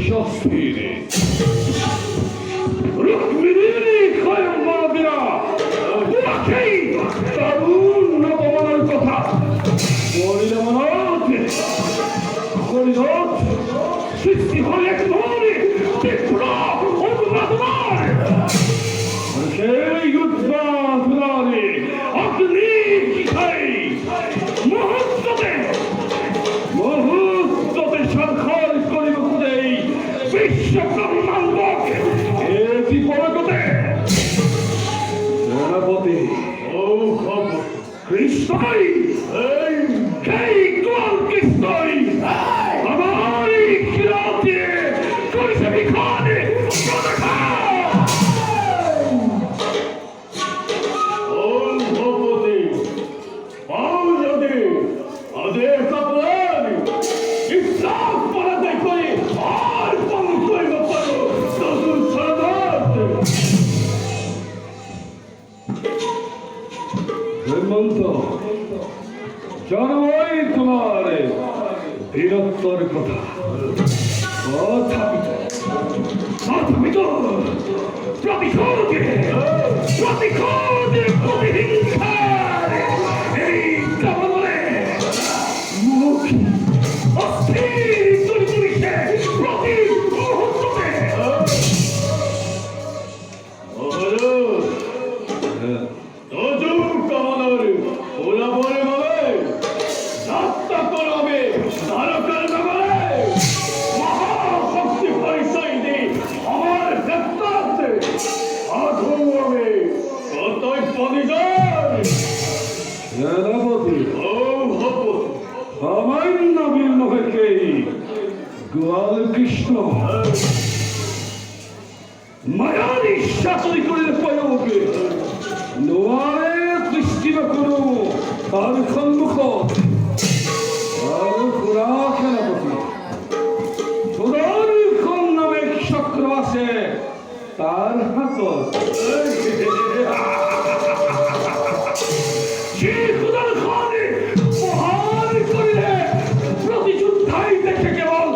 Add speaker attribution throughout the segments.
Speaker 1: sospiri. Rukminini koyun madira. Buakei tarun nabamanal kotha. Bolile manate. Koridot. Sisti hoyek nori. Tekra odmadmar. Şey yutmadmari. Agni kikai. Muhammade. Muhammade şarkar koribu kudei. Vishwabrahmandok. Eti porogote. Senapati. Oh, Khapa. Kristai. Hey. Hey, tual Kristai. Amari kirati. Koise bikani. Prodaka. Oh, Khapati. Aujadi. Ade kapani. İslam para dekoi. Ay, panu koyma panu. Sazun sadat. Hemanto. জানবই তোমারে বীরত্বর কথা প্রতিশোধে প্রতিহিংসারে এই কামনে মুখী অস্থির করে তুলিছে প্রতি মুহূর্তে কামনার ওরা বলে যাত্রা করবে তারকার ব্যাপারে মহাশক্তি পরিচয় দিই আমার ক্ষেত্রে আধু হবে কতই পরিচয় সেনাপতি ও হব সামান্য বীর নহেকে গোয়াল কৃষ্ণ মায়ারি শাসন করে প্রয়োগে নোয়ারে দৃষ্টি বা কোনো তার সম্মুখ তার হাত মহান করিলে প্রতিযোদ্ধাই দেখে কেবল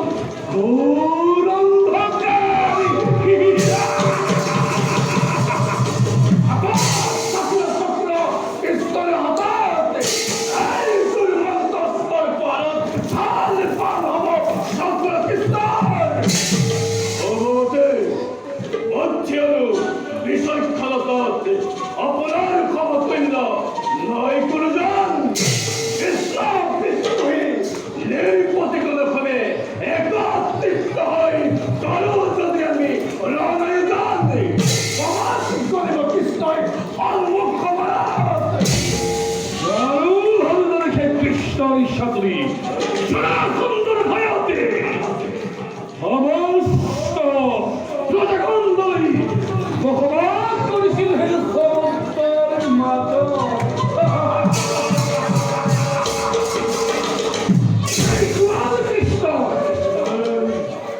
Speaker 1: অপরাধ ক্ষমতা নয় কোনো জন ইসলাম নির্পতিকতা ভাবে একত্রিত হয় চলো যদি আমি লড়াই জানি সমাজ করে কৃষ্ণই অন্মুখ কৃষ্ণই সাতুরি সোনা সুন্দর ভয়তে সমস্ত প্রজাগণই ভগবান করেছিল হে সন্তর মাত কৃষ্ণ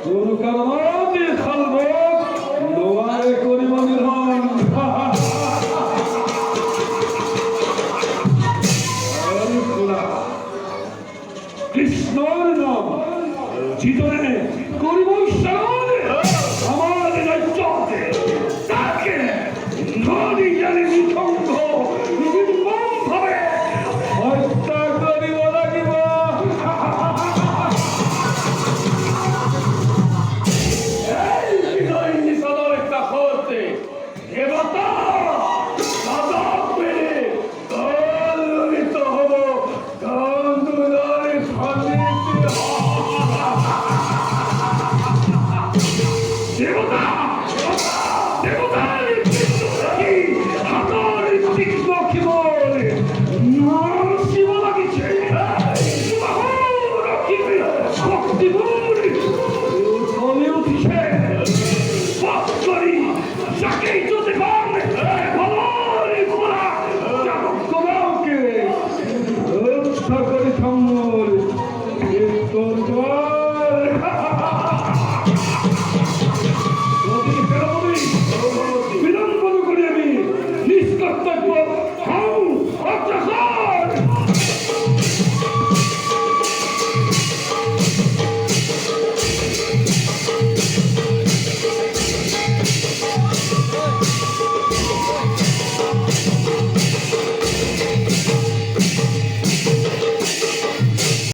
Speaker 1: কোন কারণে খালব নোয়ারে করিব নিধন কৃষ্ণর নাম জীবনে করিব শরণে আমার রাজ্য তাকে নদী জানি নিঃসঙ্গ নির্মম ভাবে হত্যা করিব লাগিব এই বিজয় নিষাদর একটা করতে দেবতা দাদা পেরে দলিত হব কান্দুলারে খালিতে দেবতা দেবতার হাতর তীক্ষ্ণ কি বলে শিব লাগিছে ভক্তিপুরি চলে উঠিছে পাপ করি যাকেই যদি পান ভবরি গোলা জগৎকে রক্ষা করে সম্মল বিলম্বন করে আমি নিষ্কর্তব্য